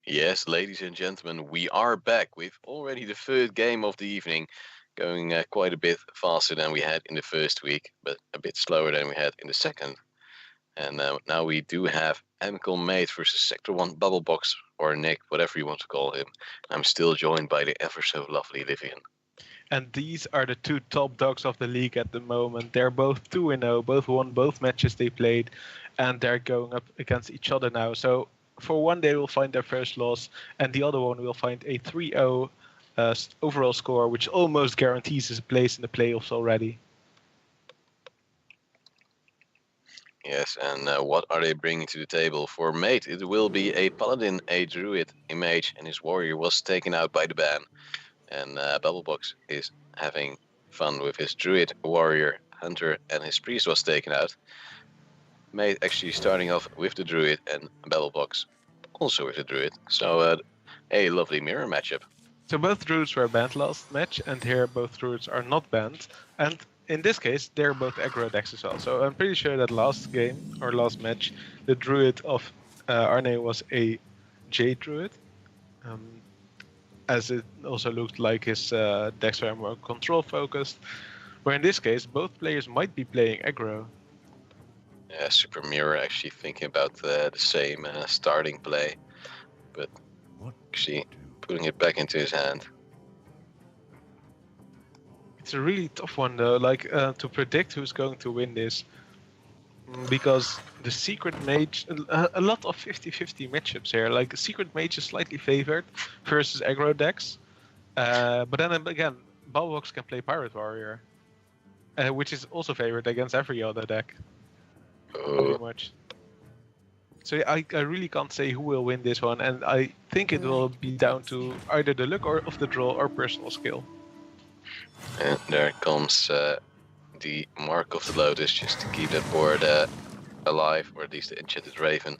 Yes, ladies and gentlemen, we are back with already the third game of the evening, going quite a bit faster than we had in the first week, but a bit slower than we had in the second. And now we do have Amical Mate versus Sector 1 Babbelbox, or Nick, whatever you want to call him. I'm still joined by the ever so lovely Livian. And these are the two top dogs of the league at the moment. They're both 2-0, both won both matches they played, and they're going up against each other now. So for one, they will find their first loss, and the other one will find a 3-0 overall score, which almost guarantees his place in the playoffs already. Yes, and what are they bringing to the table? For Mate, it will be a Paladin, a Druid, a Mage, and his Warrior was taken out by the ban. And Babbelbox is having fun with his Druid, Warrior, Hunter, and his Priest was taken out. Mate actually starting off with the Druid, and Babbelbox also with the Druid. So a lovely mirror matchup. So both Druids were banned last match, and here both Druids are not banned. And in this case, they're both aggro decks as well. So I'm pretty sure that last game, or last match, the Druid of Arne was a Jade Druid. As it also looked like his decks were more control focused. Where in this case, both players might be playing aggro. Yeah, Super Mirror actually thinking about the same starting play, but actually putting it back into his hand. It's a really tough one though, like to predict who's going to win this. Because the Secret Mage, a lot of 50-50 matchups here. Like Secret Mage is slightly favored versus aggro decks. But then again, Babbelbox can play Pirate Warrior, which is also favored against every other deck. Pretty much. So I really can't say who will win this one, and I think it will be down to either the luck of the draw or personal skill. And there comes the Mark of the Lotus just to keep that board alive, or at least the Enchanted Raven,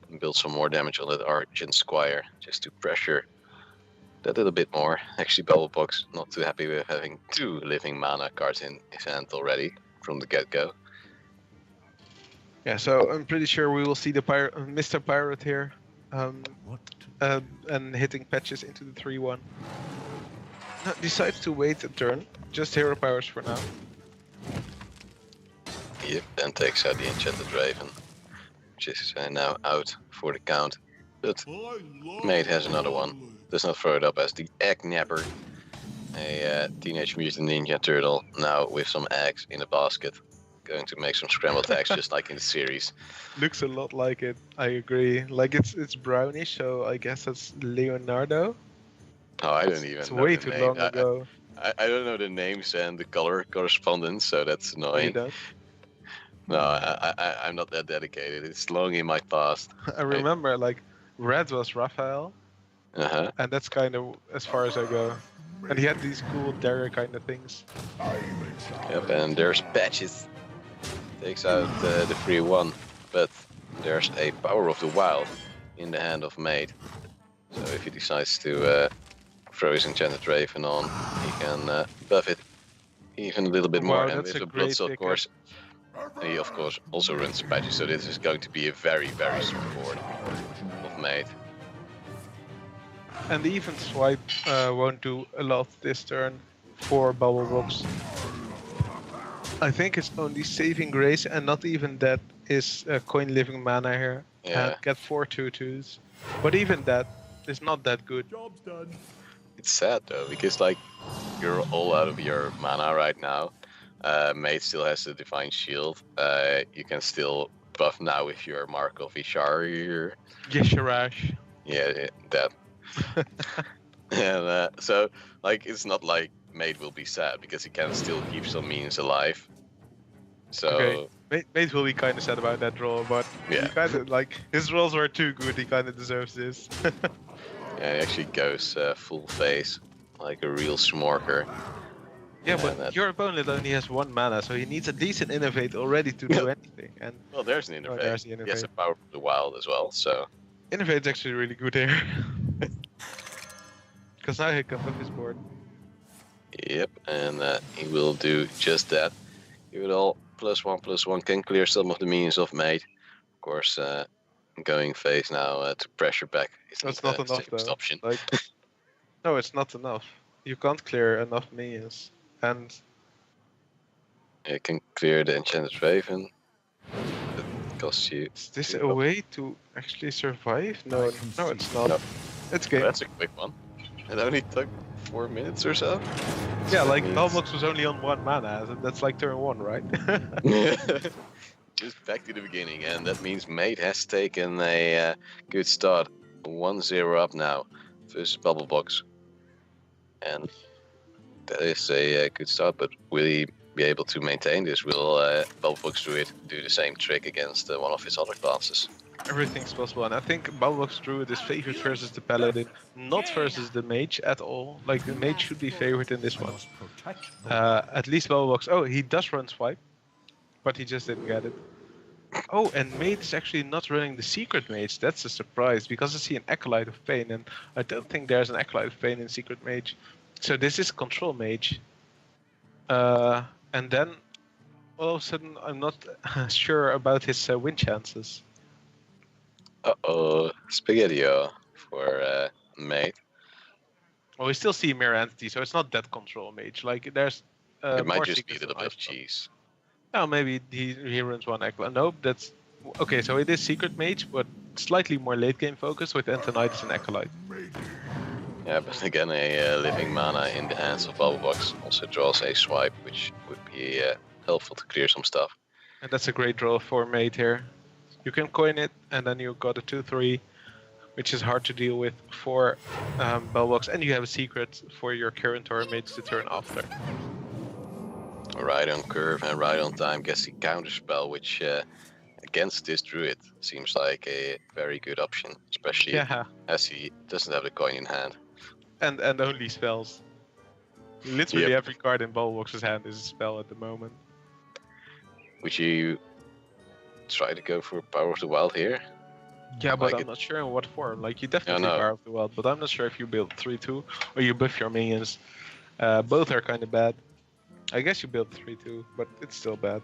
and build some more damage on that Argent Squire just to pressure that little bit more. Actually, Babbelbox not too happy with having 2 living mana cards in his hand already from the get-go. Yeah, so I'm pretty sure we will see the Mr. Pirate here, and hitting patches into the 3-1. Decides to wait a turn, just hero powers for now. Yep, and takes out the Enchanted Raven, which is now out for the count. But Mate has another one. Does not throw it up as the Egg Napper, a Teenage Mutant Ninja Turtle, now with some eggs in a basket. Going to make some scrambled eggs just like in the series. Looks a lot like it, I agree. Like it's brownish, so I guess that's Leonardo. Oh, I don't even it's know way the too name. long ago. I don't know the names and the color correspondence, so that's annoying. You don't? No, I'm not that dedicated. It's long in my past. I remember like red was Raphael, and that's kind of as far as I go. And he had these cool dagger kind of things. Yep, and there's Patches. Takes out the 3-1, but there's a Power of the Wild in the hand of Mate. So if he decides to throw his Enchanted Raven on, he can buff it even a little bit more. And with the Bloods, of course, he of course also runs Patches. So this is going to be a very, very strong board of Mate. And the even swipe won't do a lot this turn for Babbelbox. I think it's only saving grace, and not even that is coin living mana here. Yeah. Get 4 2/2s. But even that is not that good. Job's done. It's sad though, because like you're all out of your mana right now. Mate still has the Divine Shield. You can still buff now with your Mark of Ishar. Yesharash. Yeah, that. And so like it's not like Mate will be sad because he can still keep some minions alive. So okay. Mate will be kind of sad about that draw, but yeah, he kind of like his rolls were too good. He kind of deserves this. Yeah, he actually goes full face like a real smorker. Yeah, but your opponent only has 1 mana, so he needs a decent innovate already to do anything. And well, there's an innovate. There's the innovate. He has a Power of the Wild as well, so innovate's actually really good here. Because now he can flip his board. Yep, and he will do just that. Give it all +1/+1, can clear some of the minions of Mate. Of course, going phase now to pressure back. That's not enough safest though. option. Like, no, it's not enough. You can't clear enough minions, and You can clear the Enchanted Raven. That costs you. is this 2 a way to actually survive? No, no, it's not. No. It's Oh, game. that's a quick one. It only took 4 minutes or so. Yeah, So like that Babbelbox was only on 1 mana, so that's like turn 1, right? means- Just back to the beginning, and that means maDe has taken a good start. 1-0 up now versus Babbelbox. And that is a good start, but will he be able to maintain this? Will Babbelbox Druid do the same trick against one of his other classes? Everything's possible, and I think Babbelbox Druid is favored versus the Paladin, not versus the Mage at all. Like, the Mage should be favored in this one. At least Babbelbox. Oh, he does run Swipe, but he just didn't get it. Oh, and maDe is actually not running the Secret Mage. That's a surprise, because I see an Acolyte of Pain, and I don't think there's an Acolyte of Pain in Secret Mage. So this is Control Mage. And then, all of a sudden, I'm not sure about his win chances. Uh-oh, Spaghetti-O for maDe. Well, we still see Mirror Entity, so it's not that Control Mage. Like, there's It might more just be a secrets little in bit of Hearthstone. cheese. Oh, maybe he runs one Acolyte. Nope, that's... Okay, so it is Secret Mage, but slightly more late game focus with Antonidas and Acolyte. Yeah, but again, a living mana in the hands of Babbelbox also draws a swipe, which would be helpful to clear some stuff. And that's a great draw for maDe here. You can coin it, and then you got a 2-3, which is hard to deal with for Babbelbox, and you have a secret for your current Torah mates to turn after. Right on curve and right on time gets the counterspell, which against this druid seems like a very good option, especially Yeah, as he doesn't have the coin in hand. and only spells. Literally Yep. every card in Babbelbox's hand is a spell at the moment. Would you try to go for Power of the Wild here? Yeah, but Like I'm it- not sure in what form. Like, you definitely no. Power of the Wild, but I'm not sure if you build 3-2 or you buff your minions. Both are kind of bad. I guess you build 3-2, but it's still bad.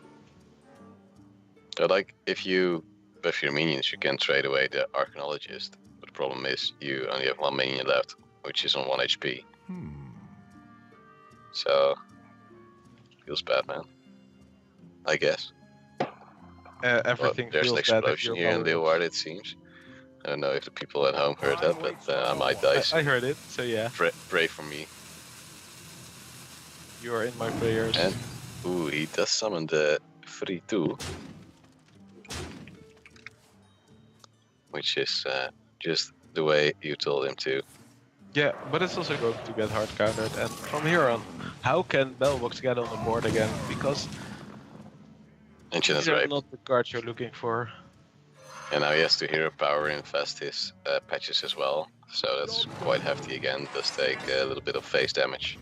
So, like, if you buff your minions, you can trade away the Archaeologist. But the problem is you only have 1 minion left, which is on 1 HP. So, feels bad, man. I guess. Everything Well, there's an feels bad if explosion you're here in Babbelbox. Leeuwarden, it seems. I don't know if the people at home heard that, but I might die. I heard it, so yeah, Pray for me. you are in my prayers. And ooh, he does summon the 3-2, which is just the way you told him to. Yeah, but it's also going to get hard countered, and from here on, how can Babbelbox get on the board again? Because Enchanted these are Raven. not the cards you're looking for. And now he has to hero power invest his patches as well. So that's quite hefty again. Does take a little bit of face damage.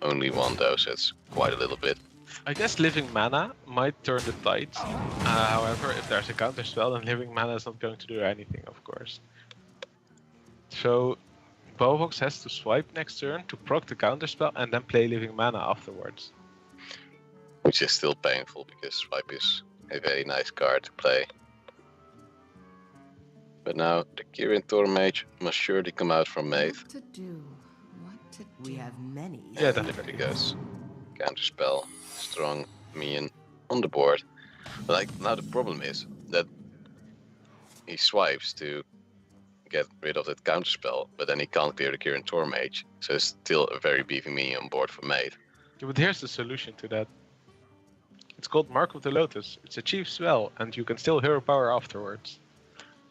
Only 1 though, so it's quite a little bit. I guess Living Mana might turn the tides. However, if there's a counter spell, then Living Mana is not going to do anything, of course. So, Babbelbox has to swipe next turn to proc the counter spell and then play Living Mana afterwards. Which is still painful because Swipe is a very nice card to play. But now the Kirin Tor Mage must surely come out from maDe. What to do? What to do? We have many. Yeah, And then there he goes. Counterspell, strong minion on the board. But like now the problem is that he swipes to get rid of that counterspell, but then he can't clear the Kirin Tor Mage, so it's still a very beefy minion on board for maDe. Yeah, but here's the solution to that. It's called Mark of the Lotus. It's a cheap spell, and you can still hero power afterwards.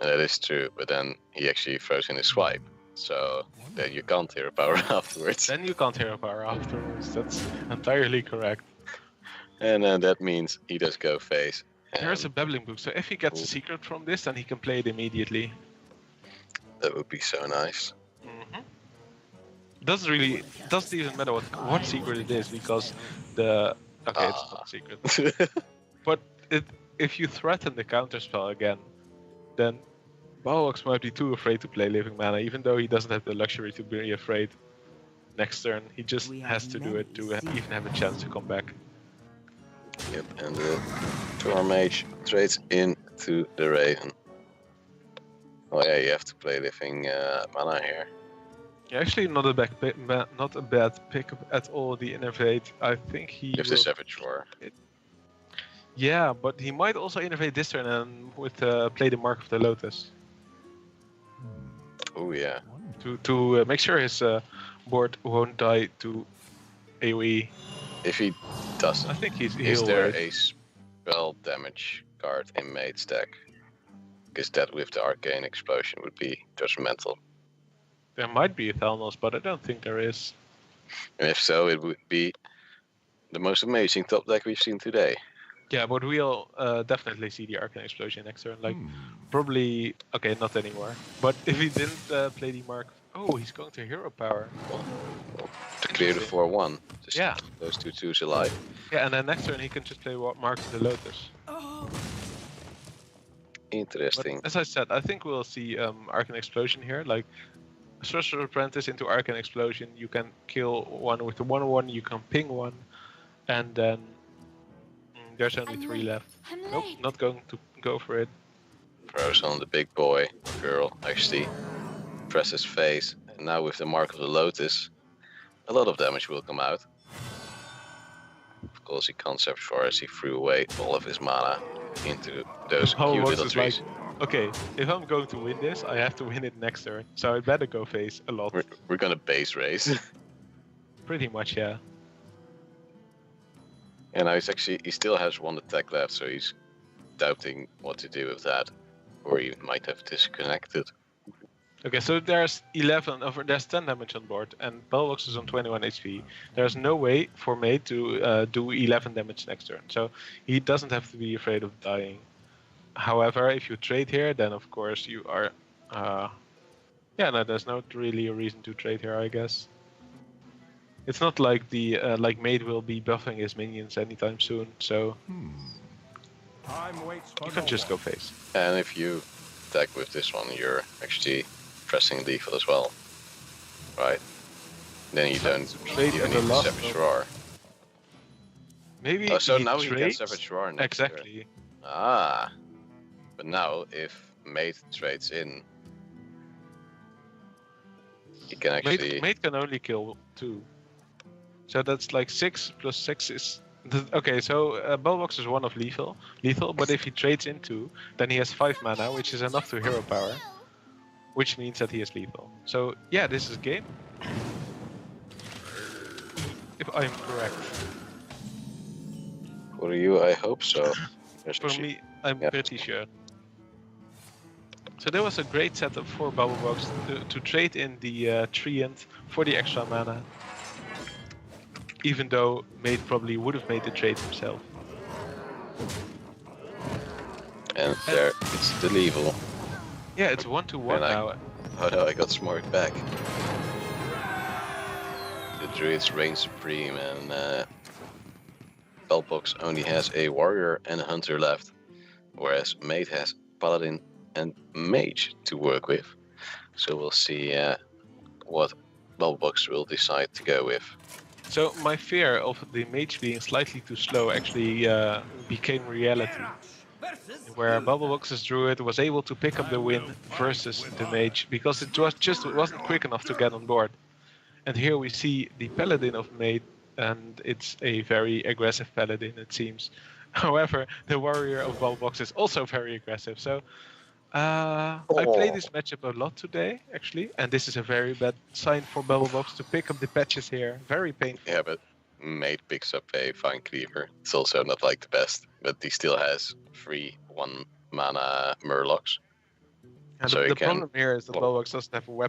And that is true, but then he actually throws in his swipe, so then you can't hero power afterwards. Then you can't hero power afterwards. That's entirely correct. And that means he does go face. There's a Babbling Book, so if he gets a secret from this, then he can play it immediately. That would be so nice. Doesn't even matter what secret it is, because the it's not a secret. But if you threaten the counterspell again, then Babbelbox might be too afraid to play Living Mana, even though he doesn't have the luxury to be afraid. Next turn, he just has to do it to even have a chance to come back. Yep, and the Tor Mage trades into the Raven. Oh yeah, you have to play living mana here. Yeah, actually, not a bad pick at all. The innervate. I think he. If the Savage Roar. Yeah, but he might also innervate this turn and with play the Mark of the Lotus Oh yeah. to make sure his board won't die to AoE. If he doesn't, I think he's. is there a spell damage card in made's deck? Because that with the Arcane Explosion would be judgmental. There might be a Thalnos, but I don't think there is. And if so, it would be the most amazing top deck we've seen today. Yeah, but we'll definitely see the Arcane Explosion next turn. Like, probably... Okay, not anymore. But if he didn't play the Mark... Oh, he's going to Hero Power. To clear the 4-1. Just Yeah. those 2/2s alive. Yeah, and then next turn he can just play Mark of the Lotus. Interesting. But as I said, I think we'll see Arcane Explosion here. Like, Sorcerer Apprentice into Arcane Explosion. You can kill one with the 1/1, you can ping one. And then... there's only 3 left. Nope, not going to go for it. Throws on the big boy, girl, actually. Presses face. And now with the Mark of the Lotus, a lot of damage will come out. Of course he can't Savage Roar as he threw away all of his mana into those cute Babbelbox little is trees. like, okay, if I'm going to win this, I have to win it next turn. So I better go face a lot. We're gonna base race. Pretty much, yeah. And now he still has 1 attack left, so he's doubting what to do with that. Or he might have disconnected. Okay, so there's 10 damage on board, and Babbelbox is on 21 HP. There's no way for maDe to do 11 damage next turn, so he doesn't have to be afraid of dying. However, if you trade here, then of course you are... yeah, no, there's not really a reason to trade here, I guess. It's not like like maDe will be buffing his minions anytime soon, so you can just go face. And if you attack with this one, you're actually pressing lethal as well, right? Then you don't trade even in the need to last Savage Roar. Maybe So he now he can trades? Savage Roar next Exactly. turn. Ah, but now if maDe trades in, he can actually... maDe can only kill 2. So that's like 6 plus 6 is... Okay, so Babbelbox is 1 of lethal, but if he trades in 2, then he has 5 mana, which is enough to Hero Power, which means that he is lethal. So yeah, this is game. If I'm correct. For you, I hope so. There's For actually- me, I'm Yeah. pretty sure. So that was a great setup for Babbelbox to trade in the Treant for the extra mana. Even though maDe probably would have made the trade himself. And there, it's the lethal. Yeah, it's 1-1 And now. Oh no, I got smoked back. The Druids reign supreme, and Babbelbox only has a warrior and a hunter left, whereas maDe has paladin and mage to work with. So we'll see what Babbelbox will decide to go with. So my fear of the mage being slightly too slow actually became reality. Where Babbelbox's druid was able to pick up the win versus the mage because it wasn't quick enough to get on board. And here we see the paladin of maDe, and it's a very aggressive paladin, it seems. However, the warrior of Babbelbox is also very aggressive. So I played this matchup a lot today, actually, and this is a very bad sign for Babbelbox to pick up the patches here. Very painful. Yeah, but maDe picks up a Fine Cleaver. It's also not like the best, but he still has 3 1 mana Murlocs. And So the you can problem here is that block. Babbelbox doesn't have a weapon.